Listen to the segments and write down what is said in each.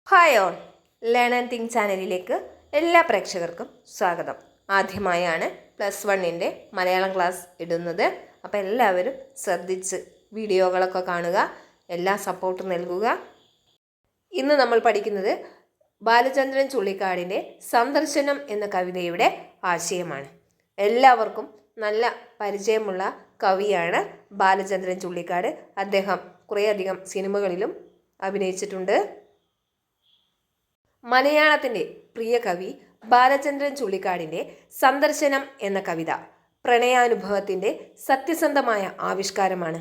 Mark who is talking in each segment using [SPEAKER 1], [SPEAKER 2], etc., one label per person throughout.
[SPEAKER 1] Hi all, learn and think ചാനലിലേക്ക് എല്ലാ പ്രേക്ഷകർക്കും സ്വാഗതം. ആദ്യമായാണ് +1 മലയാളം ക്ലാസ് ഇടുന്നത്. അപ്പോൾ എല്ലാവരും ശ്രദ്ധിച്ച് വീഡിയോകളൊക്കെ കാണുക, എല്ലാ സപ്പോർട്ടും നൽകുക. ഇന്ന് നമ്മൾ പഠിക്കുന്നത് ബാലചന്ദ്രൻ ചുള്ളിക്കാടിൻ്റെ സന്ദർശനം എന്ന കവിതയുടെ ആശയമാണ്. എല്ലാവർക്കും നല്ല പരിചയമുള്ള കവിയാണ് ബാലചന്ദ്രൻ ചുള്ളിക്കാട്. അദ്ദേഹം കുറേയധികം സിനിമകളിലും അഭിനയിച്ചിട്ടുണ്ട്. മലയാളത്തിൻ്റെ പ്രിയ കവി ബാലചന്ദ്രൻ ചുള്ളിക്കാടിൻ്റെ സന്ദർശനം എന്ന കവിത പ്രണയാനുഭവത്തിൻ്റെ സത്യസന്ധമായ ആവിഷ്കാരമാണ്.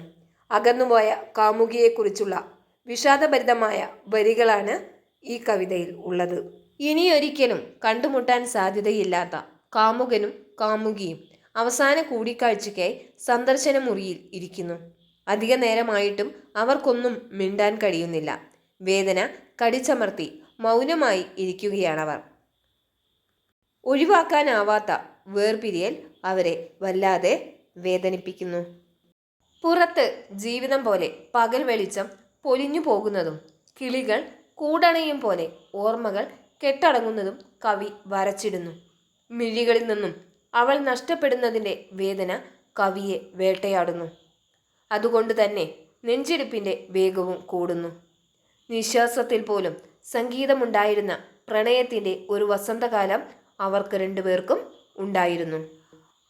[SPEAKER 1] അകന്നുപോയ കാമുകിയെക്കുറിച്ചുള്ള വിഷാദഭരിതമായ വരികളാണ് ഈ കവിതയിൽ ഉള്ളത്. ഇനിയൊരിക്കലും കണ്ടുമുട്ടാൻ സാധ്യതയില്ലാത്ത കാമുകനും കാമുകിയും അവസാന കൂടിക്കാഴ്ചയ്ക്കായി സന്ദർശന മുറിയിൽ ഇരിക്കുന്നു. അധിക നേരമായിട്ടും അവർക്കൊന്നും മിണ്ടാൻ കഴിയുന്നില്ല. വേദന കടിച്ചമർത്തി മൗനമായി ഇരിക്കുകയാണവർ. ഒഴിവാക്കാനാവാത്ത വേർപിരിയൽ അവരെ വല്ലാതെ വേദനിപ്പിക്കുന്നു. പുറത്ത് ജീവിതം പോലെ പകൽ വെളിച്ചം പൊലിഞ്ഞു പോകുന്നതും കിളികൾ കൂടണയും പോലെ ഓർമ്മകൾ കെട്ടടങ്ങുന്നതും കവി വരച്ചിടുന്നു. മിഴികളിൽ നിന്നും അവൾ നഷ്ടപ്പെടുന്നതിൻ്റെ വേദന കവിയെ വേട്ടയാടുന്നു. അതുകൊണ്ട് തന്നെ നെഞ്ചിടിപ്പിൻ്റെ വേഗവും കൂടുന്നു. നിശ്വാസത്തിൽ പോലും സംഗീതമുണ്ടായിരുന്ന പ്രണയത്തിൻ്റെ ഒരു വസന്തകാലം അവർക്ക് രണ്ടുപേർക്കും ഉണ്ടായിരുന്നു.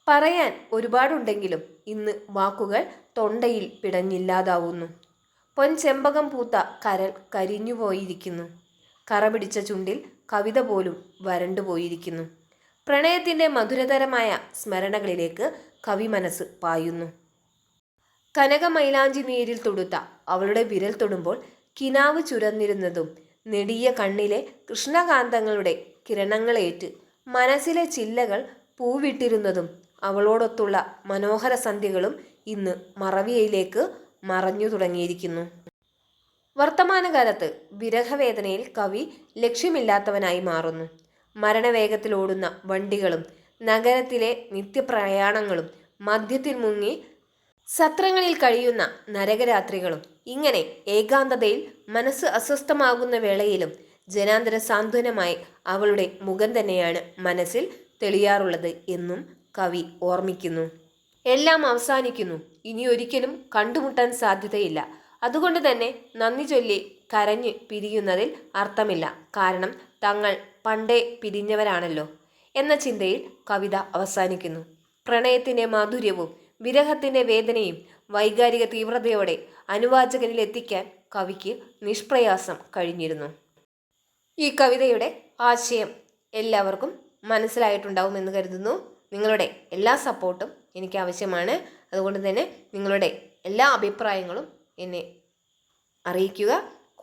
[SPEAKER 1] പറയാൻ ഒരുപാടുണ്ടെങ്കിലും ഇന്ന് വാക്കുകൾ തൊണ്ടയിൽ പിടഞ്ഞില്ലാതാവുന്നു. പൊൻചെമ്പകം പൂത്ത കരൾ കരിഞ്ഞുപോയിരിക്കുന്നു. കറ പിടിച്ച ചുണ്ടിൽ കവിത പോലും വരണ്ടുപോയിരിക്കുന്നു. പ്രണയത്തിൻ്റെ മധുരതരമായ സ്മരണകളിലേക്ക് കവി മനസ്സ് പായുന്നു. കനകമൈലാഞ്ചി നീരിൽ തൊടുത്ത അവളുടെ വിരൽ തൊടുമ്പോൾ കിനാവ് ചുരന്നിരുന്നതും നെടിയ കണ്ണിലെ കൃഷ്ണകാന്തങ്ങളുടെ കിരണങ്ങളേറ്റ് മനസ്സിലെ ചില്ലകൾ പൂവിട്ടിരുന്നതും അവളോടൊത്തുള്ള മനോഹര സന്ധ്യകളും ഇന്ന് മറവിയയിലേക്ക് മറഞ്ഞു തുടങ്ങിയിരിക്കുന്നു. വർത്തമാനകാലത്ത് വിരഹവേദനയിൽ കവി ലക്ഷ്യമില്ലാത്തവനായി മാറുന്നു. മരണവേഗത്തിലോടുന്ന വണ്ടികളും നഗരത്തിലെ നിത്യപ്രയാണങ്ങളും മദ്യത്തിൽ മുങ്ങി സത്രങ്ങളിൽ കഴിയുന്ന നരകരാത്രികളും ഇങ്ങനെ ഏകാന്തതയിൽ മനസ്സ് അസ്വസ്ഥമാകുന്ന വേളയിലും ജനാന്തര സാന്ത്വനമായി അവളുടെ മുഖം തന്നെയാണ് മനസ്സിൽ തെളിയാറുള്ളത് എന്നും കവി ഓർമ്മിക്കുന്നു. എല്ലാം അവസാനിക്കുന്നു, ഇനി ഒരിക്കലും കണ്ടുമുട്ടാൻ സാധ്യതയില്ല. അതുകൊണ്ട് തന്നെ നന്ദി ചൊല്ലി കരഞ്ഞ് പിരിയുന്നതിൽ അർത്ഥമില്ല. കാരണം തങ്ങൾ പണ്ടേ പിരിഞ്ഞവരാണല്ലോ എന്ന ചിന്തയിൽ കവിത അവസാനിക്കുന്നു. പ്രണയത്തിൻ്റെ മാധുര്യവും വിരഹത്തിൻ്റെ വേദനയും വൈകാരിക തീവ്രതയോടെ അനുവാചകനിൽ എത്തിക്കാൻ കവിക്ക് നിഷ്പ്രയാസം കഴിഞ്ഞിരുന്നു. ഈ കവിതയുടെ ആശയം എല്ലാവർക്കും മനസ്സിലായിട്ടുണ്ടാവുമെന്ന് കരുതുന്നു. നിങ്ങളുടെ എല്ലാ സപ്പോർട്ടും എനിക്ക് ആവശ്യമാണ്. അതുകൊണ്ട് തന്നെ നിങ്ങളുടെ എല്ലാ അഭിപ്രായങ്ങളും എന്നെ അറിയിക്കുക.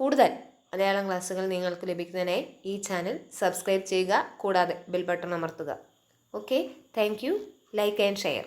[SPEAKER 1] കൂടുതൽ മലയാളം ക്ലാസ്സുകൾ നിങ്ങൾക്ക് ലഭിക്കുന്നതിനായി ഈ ചാനൽ സബ്സ്ക്രൈബ് ചെയ്യുക. കൂടാതെ ബെൽ ബട്ടൺ അമർത്തുക. Okay, thank you. Like and share.